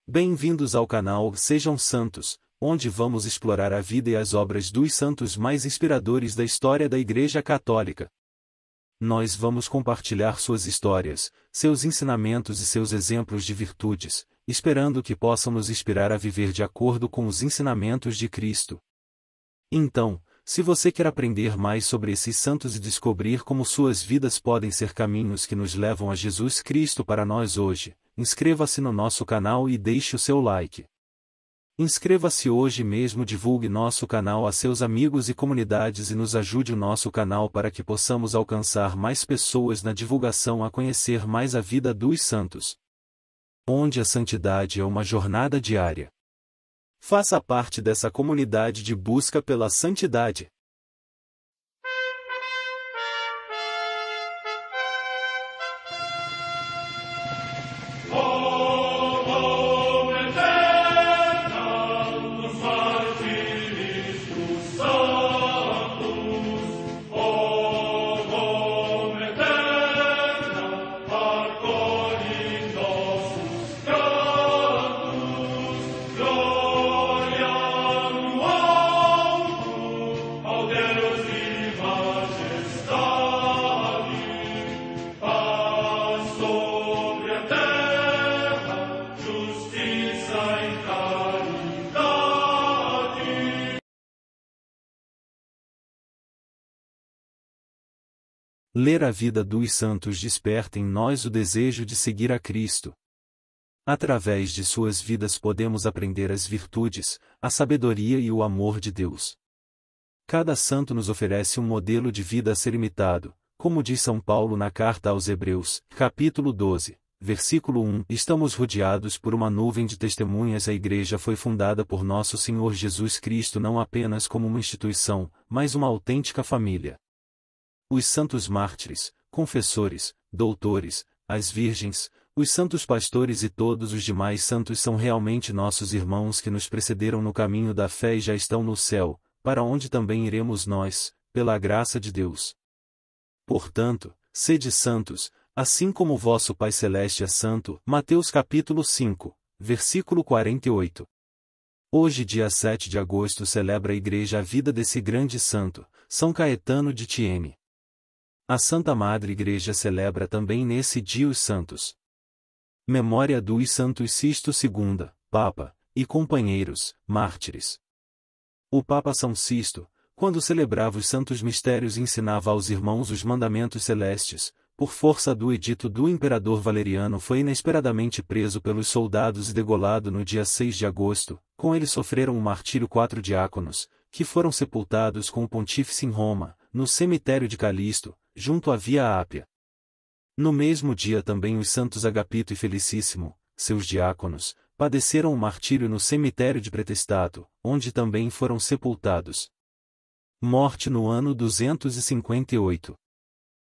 Bem-vindos ao canal Sejam Santos, onde vamos explorar a vida e as obras dos santos mais inspiradores da história da Igreja Católica. Nós vamos compartilhar suas histórias, seus ensinamentos e seus exemplos de virtudes, esperando que possam nos inspirar a viver de acordo com os ensinamentos de Cristo. Então, se você quer aprender mais sobre esses santos e descobrir como suas vidas podem ser caminhos que nos levam a Jesus Cristo para nós hoje, inscreva-se no nosso canal e deixe o seu like. Inscreva-se hoje mesmo, divulgue nosso canal a seus amigos e comunidades e nos ajude o nosso canal para que possamos alcançar mais pessoas na divulgação a conhecer mais a vida dos santos. Onde a santidade é uma jornada diária. Faça parte dessa comunidade de busca pela santidade. Ler a vida dos santos desperta em nós o desejo de seguir a Cristo. Através de suas vidas podemos aprender as virtudes, a sabedoria e o amor de Deus. Cada santo nos oferece um modelo de vida a ser imitado, como diz São Paulo na carta aos Hebreus, capítulo 12, versículo 1. Estamos rodeados por uma nuvem de testemunhas. A Igreja foi fundada por nosso Senhor Jesus Cristo não apenas como uma instituição, mas uma autêntica família. Os santos mártires, confessores, doutores, as virgens, os santos pastores e todos os demais santos são realmente nossos irmãos que nos precederam no caminho da fé e já estão no céu, para onde também iremos nós, pela graça de Deus. Portanto, sede santos, assim como o vosso Pai Celeste é santo. Mateus capítulo 5, versículo 48. Hoje, dia 7 de agosto, celebra a Igreja a vida desse grande santo, São Caetano de Thiene. A Santa Madre Igreja celebra também nesse dia os santos. Memória dos Santos Sisto II, Papa, e companheiros, mártires. O Papa São Sisto, quando celebrava os santos mistérios e ensinava aos irmãos os mandamentos celestes, por força do edito do imperador Valeriano, foi inesperadamente preso pelos soldados e degolado no dia 6 de agosto. Com ele sofreram o martírio 4 diáconos, que foram sepultados com o pontífice em Roma, no cemitério de Calixto, junto à Via Ápia. No mesmo dia também os santos Agapito e Felicíssimo, seus diáconos, padeceram o martírio no cemitério de Pretestato, onde também foram sepultados. Morte no ano 258.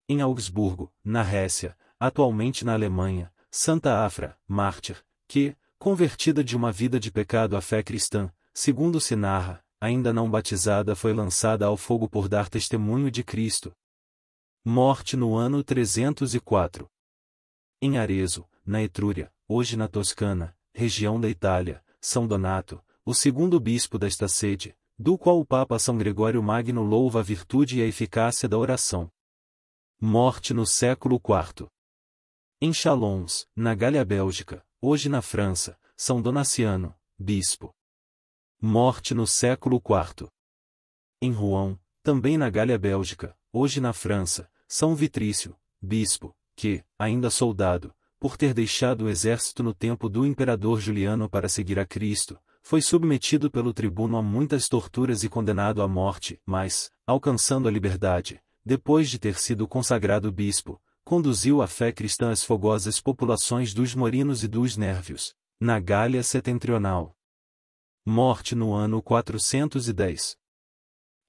Em Augsburgo, na Récia, atualmente na Alemanha, Santa Afra, mártir, que, convertida de uma vida de pecado à fé cristã, segundo se narra, ainda não batizada, foi lançada ao fogo por dar testemunho de Cristo. Morte no ano 304. Em Arezzo, na Etrúria, hoje na Toscana, região da Itália, São Donato, o segundo bispo desta sede, do qual o Papa São Gregório Magno louva a virtude e a eficácia da oração. Morte no século IV. Em Chalons, na Gália Bélgica, hoje na França, São Donaciano, bispo. Morte no século IV. Em Rouen, também na Gália Bélgica, hoje na França, São Vitrício, bispo, que, ainda soldado, por ter deixado o exército no tempo do imperador Juliano para seguir a Cristo, foi submetido pelo tribuno a muitas torturas e condenado à morte, mas, alcançando a liberdade, depois de ter sido consagrado bispo, conduziu a fé cristã às fogosas populações dos Morinos e dos Nérvios, na Gália Setentrional. Morte no ano 410.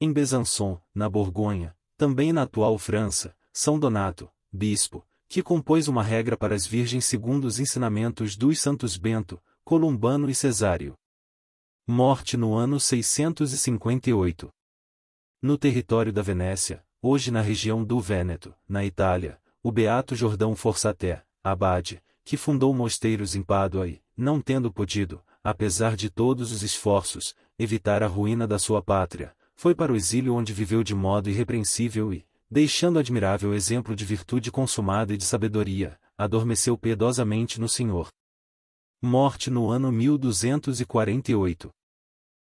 Em Besançon, na Borgonha, também na atual França, São Donato, bispo, que compôs uma regra para as virgens segundo os ensinamentos dos santos Bento, Columbano e Cesário. Morte no ano 658. No território da Venécia, hoje na região do Vêneto, na Itália, o beato Jordão Forsaté, abade, que fundou mosteiros em Pádua e, não tendo podido, apesar de todos os esforços, evitar a ruína da sua pátria, foi para o exílio onde viveu de modo irrepreensível e, deixando admirável exemplo de virtude consumada e de sabedoria, adormeceu piedosamente no Senhor. Morte no ano 1248.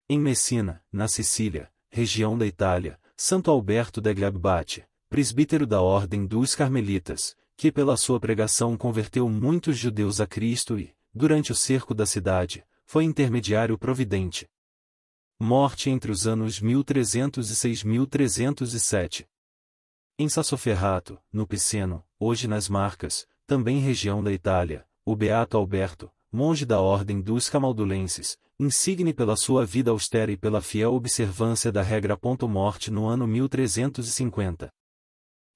Em Messina, na Sicília, região da Itália, Santo Alberto degli Abbati, presbítero da Ordem dos Carmelitas, que pela sua pregação converteu muitos judeus a Cristo e, durante o cerco da cidade, foi intermediário providente. Morte entre os anos 1306 e 1307. Em Sassoferrato, no Piceno, hoje nas Marcas, também região da Itália, o beato Alberto, monge da Ordem dos Camaldulenses, insigne pela sua vida austera e pela fiel observância da regra. Morte no ano 1350.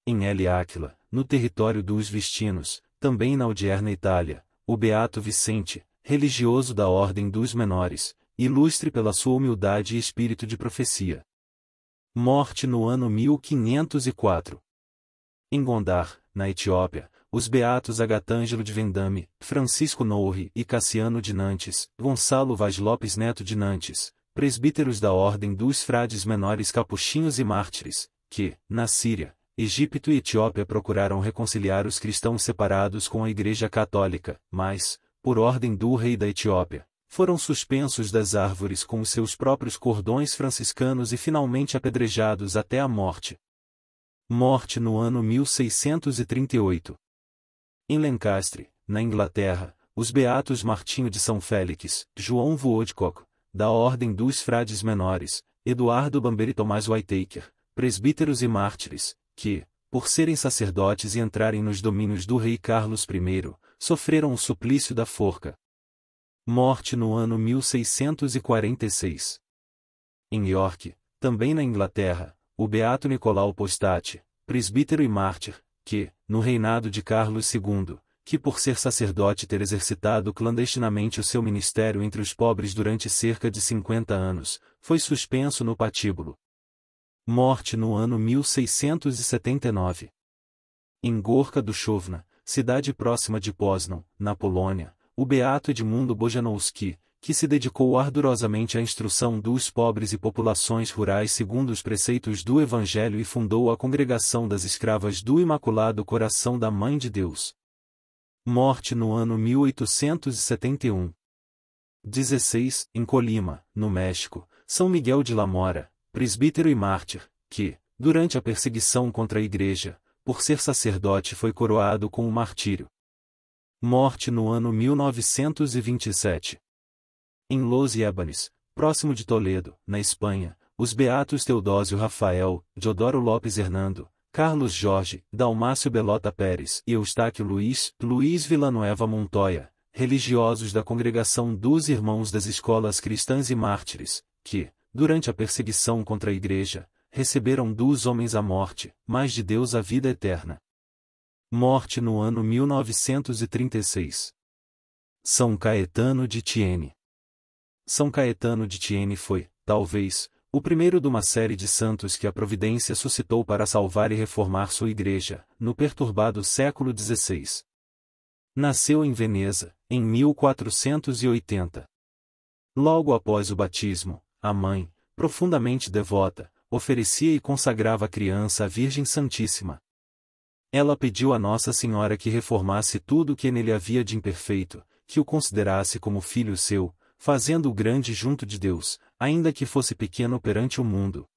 Em L. Áquila, no território dos Vistinos, também na odierna Itália, o beato Vicente, religioso da Ordem dos Menores, ilustre pela sua humildade e espírito de profecia. Morte no ano 1504. Em Gondar, na Etiópia, os beatos Agatângelo de Vendame, Francisco Nourri e Cassiano de Nantes, Gonçalo Vaz Lopes Neto de Nantes, presbíteros da Ordem dos Frades Menores Capuchinhos e Mártires, que, na Síria, Egito e Etiópia procuraram reconciliar os cristãos separados com a Igreja Católica, mas, por ordem do rei da Etiópia, foram suspensos das árvores com os seus próprios cordões franciscanos e finalmente apedrejados até a morte. Morte no ano 1638. Em Lencastre, na Inglaterra, os beatos Martinho de São Félix, João Woodcock, da Ordem dos Frades Menores, Eduardo Bamber e Tomás Whitaker, presbíteros e mártires, que, por serem sacerdotes e entrarem nos domínios do rei Carlos I, sofreram o suplício da forca. Morte no ano 1646. Em York, também na Inglaterra, o beato Nicolau Postate, presbítero e mártir, que, no reinado de Carlos II, que por ser sacerdote ter exercitado clandestinamente o seu ministério entre os pobres durante cerca de 50 anos, foi suspenso no patíbulo. Morte no ano 1679. Em Gorka do Chovna, cidade próxima de Poznań, na Polônia, o beato Edmundo Bojanowski, que se dedicou ardorosamente à instrução dos pobres e populações rurais segundo os preceitos do Evangelho e fundou a Congregação das Escravas do Imaculado Coração da Mãe de Deus. Morte no ano 1871. 16. Em Colima, no México, São Miguel de la Mora, presbítero e mártir, que, durante a perseguição contra a Igreja, por ser sacerdote foi coroado com o martírio. Morte no ano 1927. Em Los Llanes, próximo de Toledo, na Espanha, os beatos Teodósio Rafael, Diodoro Lopes Hernando, Carlos Jorge, Dalmácio Belota Pérez e Eustáquio Luiz Villanueva Montoya, religiosos da Congregação dos Irmãos das Escolas Cristãs e Mártires, que, durante a perseguição contra a Igreja, receberam dos homens a morte, mas de Deus a vida eterna. Morte no ano 1936. São Caetano de Thiene. São Caetano de Thiene foi, talvez, o primeiro de uma série de santos que a providência suscitou para salvar e reformar sua igreja, no perturbado século XVI. Nasceu em Veneza, em 1480. Logo após o batismo, a mãe, profundamente devota, oferecia e consagrava a criança à Virgem Santíssima. Ela pediu a Nossa Senhora que reformasse tudo o que nele havia de imperfeito, que o considerasse como filho seu, fazendo-o grande junto de Deus, ainda que fosse pequeno perante o mundo.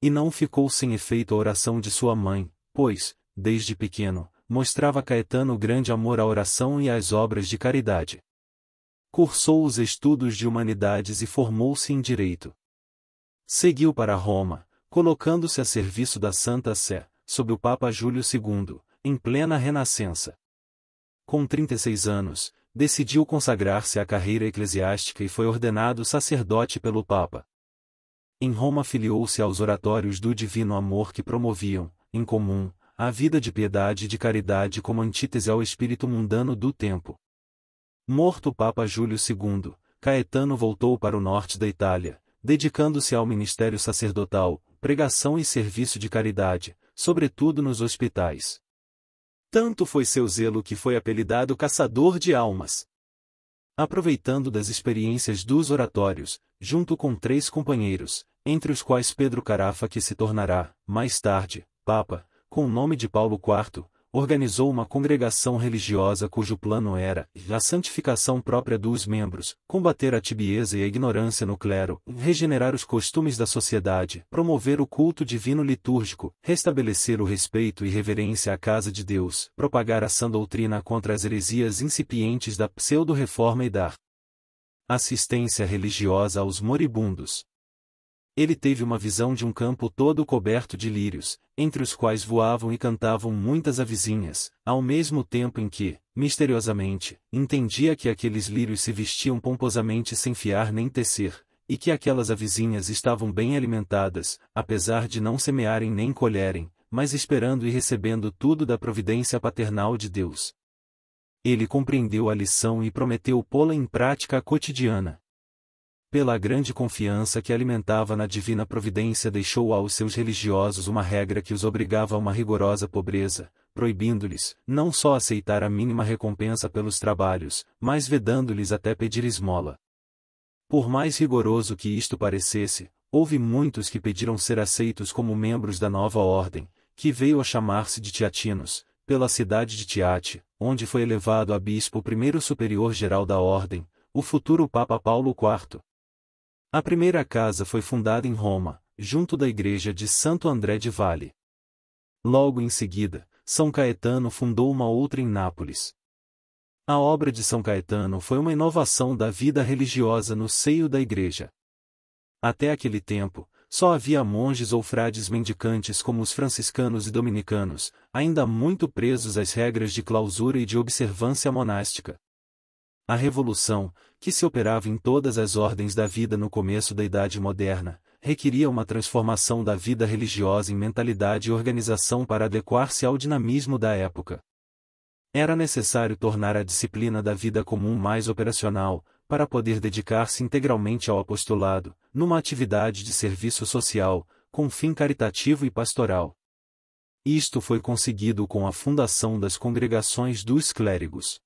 E não ficou sem efeito a oração de sua mãe, pois, desde pequeno, mostrava Caetano grande amor à oração e às obras de caridade. Cursou os estudos de humanidades e formou-se em direito. Seguiu para Roma, colocando-se a serviço da Santa Sé, sob o Papa Júlio II, em plena Renascença. Com 36 anos, decidiu consagrar-se à carreira eclesiástica e foi ordenado sacerdote pelo Papa. Em Roma filiou-se aos oratórios do Divino Amor que promoviam, em comum, a vida de piedade e de caridade como antítese ao espírito mundano do tempo. Morto o Papa Júlio II, Caetano voltou para o norte da Itália, dedicando-se ao ministério sacerdotal, pregação e serviço de caridade, sobretudo nos hospitais. Tanto foi seu zelo que foi apelidado Caçador de Almas. Aproveitando das experiências dos oratórios, junto com 3 companheiros, entre os quais Pedro Carafa, que se tornará, mais tarde, Papa, com o nome de Paulo IV, organizou uma congregação religiosa cujo plano era a santificação própria dos membros, combater a tibieza e a ignorância no clero, regenerar os costumes da sociedade, promover o culto divino litúrgico, restabelecer o respeito e reverência à casa de Deus, propagar a sã doutrina contra as heresias incipientes da pseudo-reforma e dar assistência religiosa aos moribundos. Ele teve uma visão de um campo todo coberto de lírios, entre os quais voavam e cantavam muitas avezinhas, ao mesmo tempo em que, misteriosamente, entendia que aqueles lírios se vestiam pomposamente sem fiar nem tecer, e que aquelas avezinhas estavam bem alimentadas, apesar de não semearem nem colherem, mas esperando e recebendo tudo da providência paternal de Deus. Ele compreendeu a lição e prometeu pô-la em prática cotidiana. Pela grande confiança que alimentava na divina providência, deixou aos seus religiosos uma regra que os obrigava a uma rigorosa pobreza, proibindo-lhes, não só aceitar a mínima recompensa pelos trabalhos, mas vedando-lhes até pedir esmola. Por mais rigoroso que isto parecesse, houve muitos que pediram ser aceitos como membros da nova ordem, que veio a chamar-se de Teatinos, pela cidade de Tiate, onde foi elevado a bispo o primeiro superior-geral da ordem, o futuro Papa Paulo IV. A primeira casa foi fundada em Roma, junto da igreja de Santo André de Valle. Logo em seguida, São Caetano fundou uma outra em Nápoles. A obra de São Caetano foi uma inovação da vida religiosa no seio da igreja. Até aquele tempo, só havia monges ou frades mendicantes como os franciscanos e dominicanos, ainda muito presos às regras de clausura e de observância monástica. A revolução, que se operava em todas as ordens da vida no começo da Idade Moderna, requeria uma transformação da vida religiosa em mentalidade e organização para adequar-se ao dinamismo da época. Era necessário tornar a disciplina da vida comum mais operacional, para poder dedicar-se integralmente ao apostolado, numa atividade de serviço social, com fim caritativo e pastoral. Isto foi conseguido com a fundação das congregações dos clérigos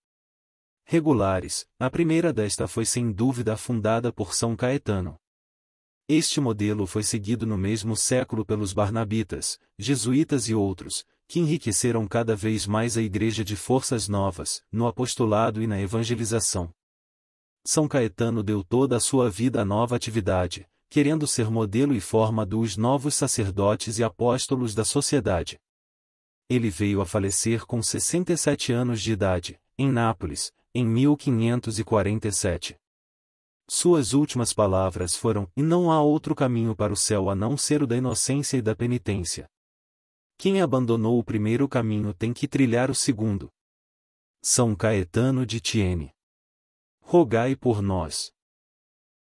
regulares. A primeira desta foi sem dúvida fundada por São Caetano. Este modelo foi seguido no mesmo século pelos barnabitas, jesuítas e outros, que enriqueceram cada vez mais a igreja de forças novas, no apostolado e na evangelização. São Caetano deu toda a sua vida à nova atividade, querendo ser modelo e forma dos novos sacerdotes e apóstolos da sociedade. Ele veio a falecer com 67 anos de idade, em Nápoles, em 1547. Suas últimas palavras foram: "E não há outro caminho para o céu a não ser o da inocência e da penitência. Quem abandonou o primeiro caminho tem que trilhar o segundo." São Caetano de Thiene. Rogai por nós.